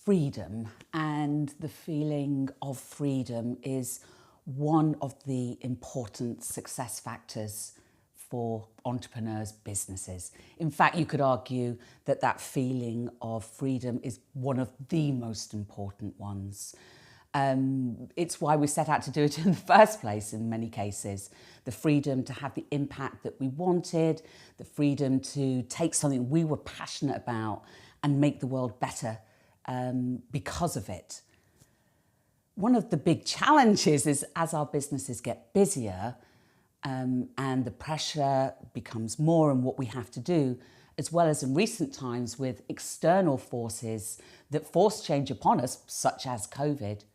Freedom and the feeling of freedom is one of the important success factors for entrepreneurs' businesses. In fact, you could argue that that feeling of freedom is one of the most important ones. It's why we set out to do it in the first place in many cases. The freedom to have the impact that we wanted, the freedom to take something we were passionate about and make the world better because of it. One of the big challenges is as our businesses get busier and the pressure becomes more in what we have to do, as well as in recent times with external forces that force change upon us, such as COVID,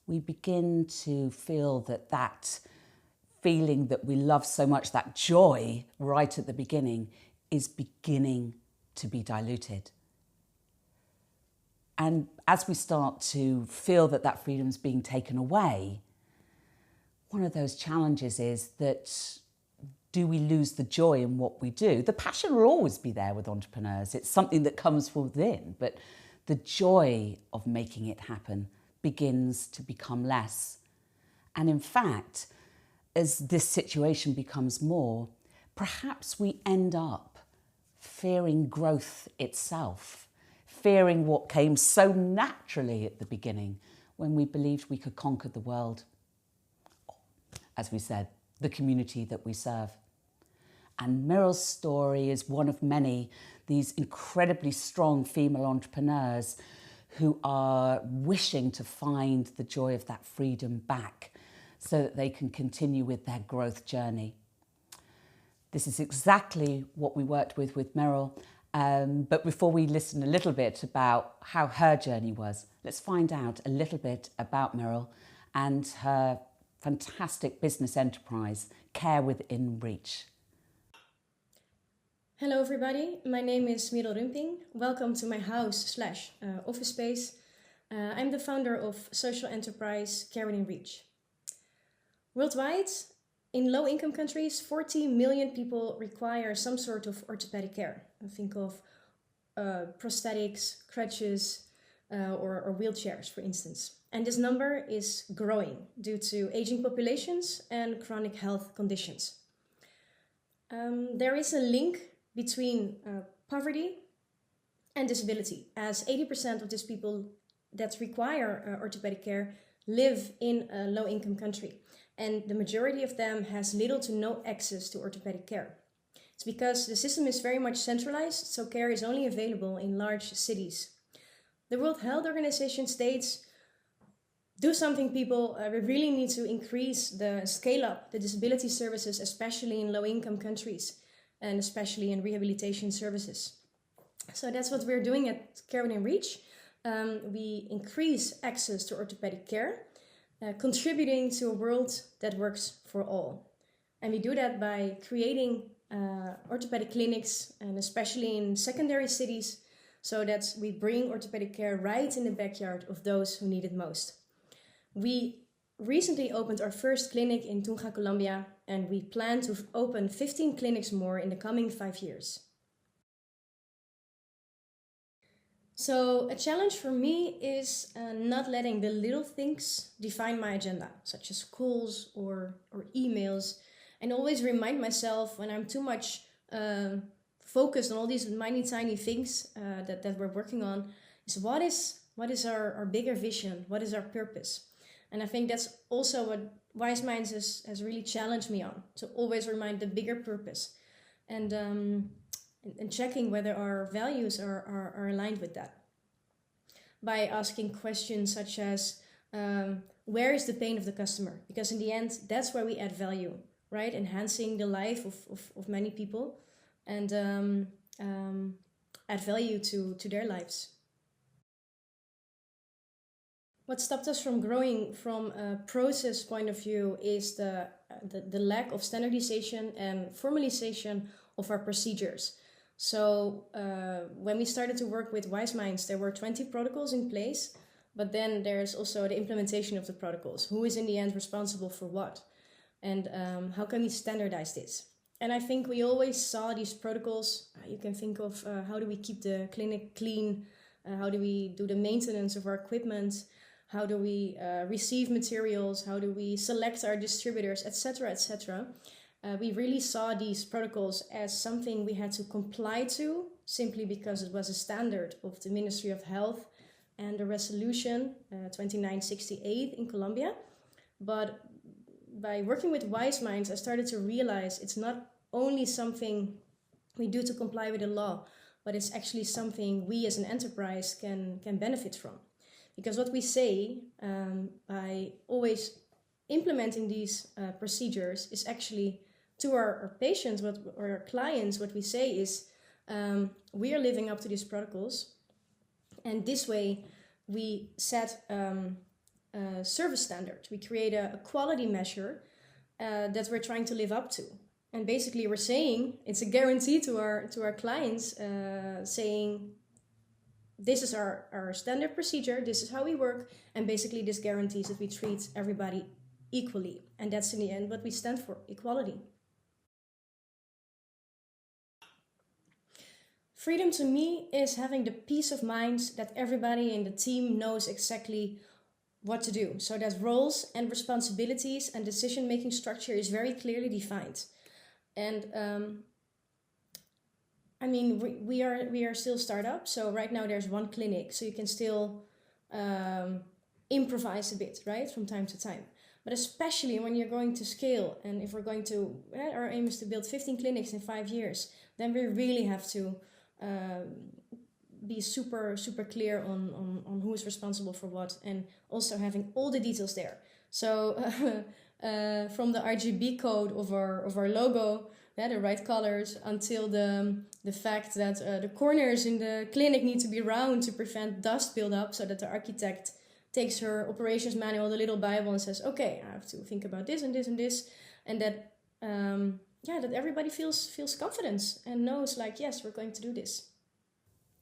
we begin to feel that feeling that we love so much, that joy right at the beginning, is beginning to be diluted. And as we start to feel that freedom is being taken away, one of those challenges is that do we lose the joy in what we do? The passion will always be there with entrepreneurs. It's something that comes from within, but the joy of making it happen begins to become less. And in fact, as this situation becomes more, perhaps we end up fearing growth itself, fearing what came so naturally at the beginning when we believed we could conquer the world. As we said, the community that we serve. And Merel's story is one of many, these incredibly strong female entrepreneurs who are wishing to find the joy of that freedom back so that they can continue with their growth journey. This is exactly what we worked with Merel. But before we listen a little bit about how her journey was, let's find out a little bit about Merel and her fantastic business enterprise, Care Within Reach. Hello everybody, my name is Merel. Welcome to my house / office space. I'm the founder of social enterprise Care Within Reach. Worldwide, in low-income countries, 40 million people require some sort of orthopedic care. Think of prosthetics, crutches, or wheelchairs, for instance. And this number is growing due to aging populations and chronic health conditions. There is a link between poverty and disability, as 80% of these people that require orthopedic care live in a low-income country. And the majority of them has little to no access to orthopedic care. It's because the system is very much centralized, so care is only available in large cities. The World Health Organization states, do something people, we really need to increase the scale up, the disability services, especially in low-income countries, and especially in rehabilitation services. So that's what we're doing at Care Within Reach. We increase access to orthopedic care, contributing to a world that works for all. And we do that by creating orthopedic clinics, and especially in secondary cities, so that we bring orthopedic care right in the backyard of those who need it most. We recently opened our first clinic in Tunja, Colombia, and we plan to open 15 clinics more in the coming 5 years. So a challenge for me is not letting the little things define my agenda, such as calls or emails, and always remind myself when I'm too much focused on all these tiny things that we're working on, is what is our bigger vision, what is our purpose? And I think that's also what Wyseminds has really challenged me on, to always remind the bigger purpose and checking whether our values are aligned with that. By asking questions such as, where is the pain of the customer? Because in the end, that's where we add value, right? Enhancing the life of many people and add value to their lives. What stopped us from growing from a process point of view is the lack of standardization and formalization of our procedures. So when we started to work with Wyseminds, there were 20 protocols in place, but then there's also the implementation of the protocols. Who is in the end responsible for what? And how can we standardize this? And I think we always saw these protocols. You can think of how do we keep the clinic clean? How do we do the maintenance of our equipment? How do we receive materials? How do we select our distributors, etc., etc.? We really saw these protocols as something we had to comply to simply because it was a standard of the Ministry of Health and the resolution 2968 in Colombia. But by working with Wyseminds, I started to realize it's not only something we do to comply with the law, but it's actually something we as an enterprise can benefit from. Because what we say by always implementing these procedures is actually to our patients or our clients, what we say is we are living up to these protocols, and this way we set a service standard. We create a quality measure that we're trying to live up to. And basically we're saying it's a guarantee to our clients, saying this is our standard procedure, this is how we work, and basically this guarantees that we treat everybody equally. And that's in the end what we stand for, equality. Freedom to me is having the peace of mind that everybody in the team knows exactly what to do. So that roles and responsibilities and decision-making structure is very clearly defined. And I mean, we are still startup. So right now there's one clinic, so you can still improvise a bit, right, from time to time. But especially when you're going to scale, and if we're going to, our aim is to build 15 clinics in 5 years, then we really have to be super clear on who is responsible for what, and also having all the details there. So from the RGB code of our logo, the right colors, until the fact that the corners in the clinic need to be round to prevent dust buildup, so that the architect takes her operations manual, the little Bible, and says, okay, I have to think about this and this and this, and that that everybody feels confidence and knows, like, yes, we're going to do this.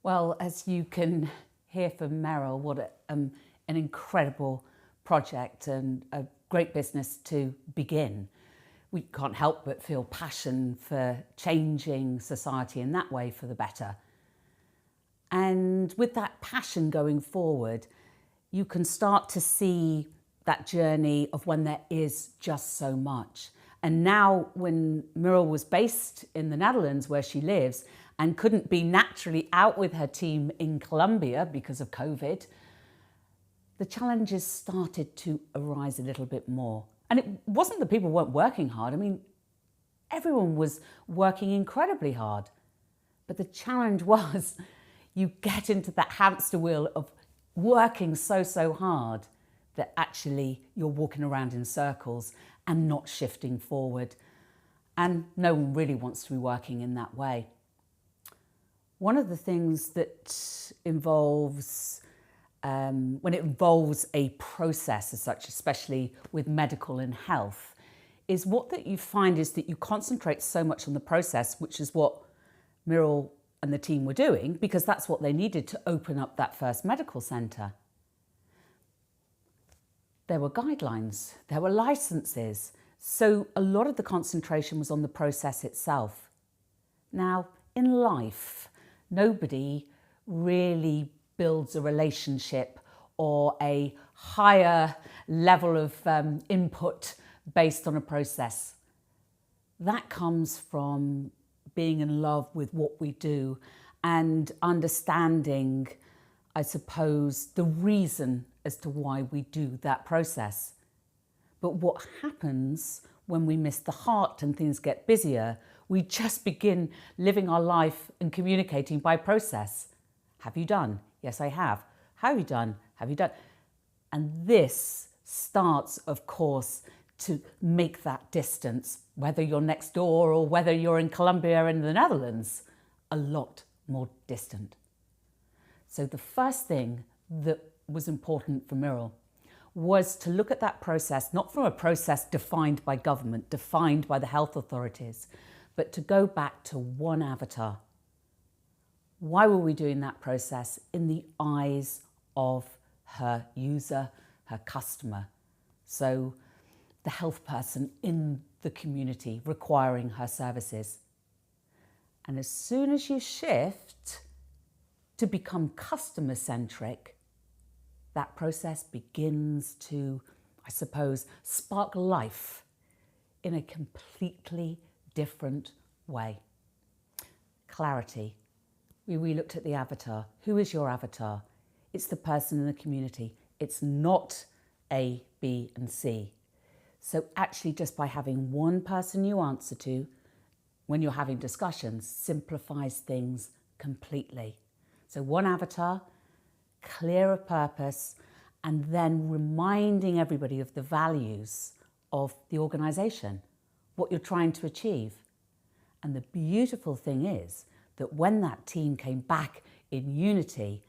Well, as you can hear from Merel, what an incredible project and a great business to begin. We can't help but feel passion for changing society in that way for the better. And with that passion going forward, you can start to see that journey of when there is just so much. And now when Merel was based in the Netherlands, where she lives, and couldn't be naturally out with her team in Colombia because of COVID, the challenges started to arise a little bit more. And it wasn't that people weren't working hard. I mean, everyone was working incredibly hard. But the challenge was you get into that hamster wheel of working so hard that actually you're walking around in circles and not shifting forward. And no one really wants to be working in that way. One of the things that involves, when it involves a process as such, especially with medical and health, is what that you find is that you concentrate so much on the process, which is what Merel and the team were doing, because that's what they needed to open up that first medical centre. There were guidelines, there were licenses, so a lot of the concentration was on the process itself. Now, in life, nobody really builds a relationship or a higher level of input based on a process. That comes from being in love with what we do and understanding, I suppose, the reason as to why we do that process. But what happens when we miss the heart and things get busier, we just begin living our life and communicating by process. Have you done? Yes, I have. How have you done? Have you done? And this starts, of course, to make that distance, whether you're next door or whether you're in Colombia or in the Netherlands, a lot more distant. So the first thing that was important for Merel was to look at that process, not from a process defined by government, defined by the health authorities, but to go back to one avatar. Why were we doing that process? In the eyes of her user, her customer. So the health person in the community requiring her services. And as soon as you shift to become customer-centric, that process begins to, I suppose, spark life in a completely different way. Clarity. We looked at the avatar. Who is your avatar? It's the person in the community. It's not A, B, and C. So actually, just by having one person you answer to when you're having discussions simplifies things completely. So one avatar, clear of purpose, and then reminding everybody of the values of the organisation, what you're trying to achieve. And the beautiful thing is that when that team came back in unity,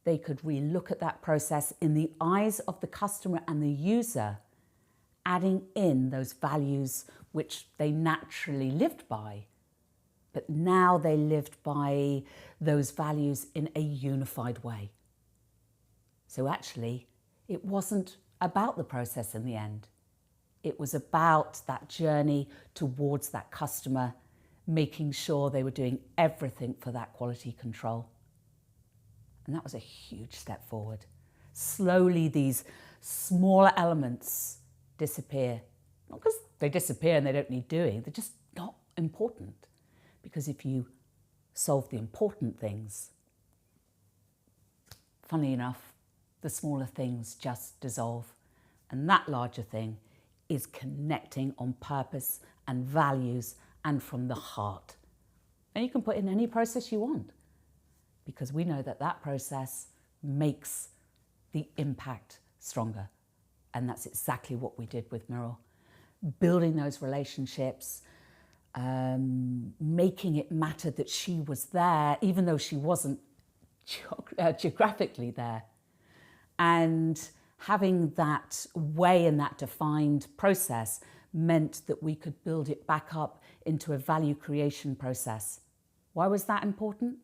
they could relook at that process in the eyes of the customer and the user, adding in those values which they naturally lived by. But now they lived by those values in a unified way. So actually, it wasn't about the process in the end. It was about that journey towards that customer, making sure they were doing everything for that quality control. And that was a huge step forward. Slowly, these smaller elements disappear. Not because they disappear and they don't need doing, they're just not important. Because if you solve the important things, funnily enough, the smaller things just dissolve. And that larger thing is connecting on purpose and values and from the heart. And you can put in any process you want, because we know that that process makes the impact stronger. And that's exactly what we did with Merel. Building those relationships, making it matter that she was there, even though she wasn't geographically there. And having that way and that defined process meant that we could build it back up into a value creation process. Why was that important?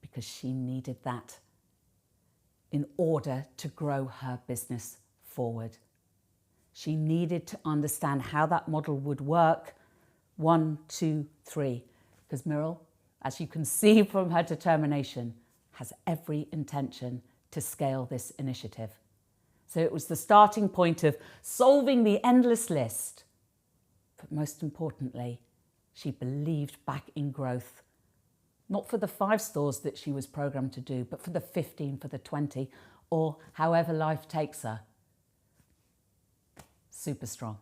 Because she needed that in order to grow her business forward. She needed to understand how that model would work. 1, 2, 3. Because Merel, as you can see from her determination, has every intention to scale this initiative. So it was the starting point of solving the endless list. But most importantly, she believed back in growth. Not for the 5 stores that she was programmed to do, but for the 15, for the 20, or however life takes her. Super strong.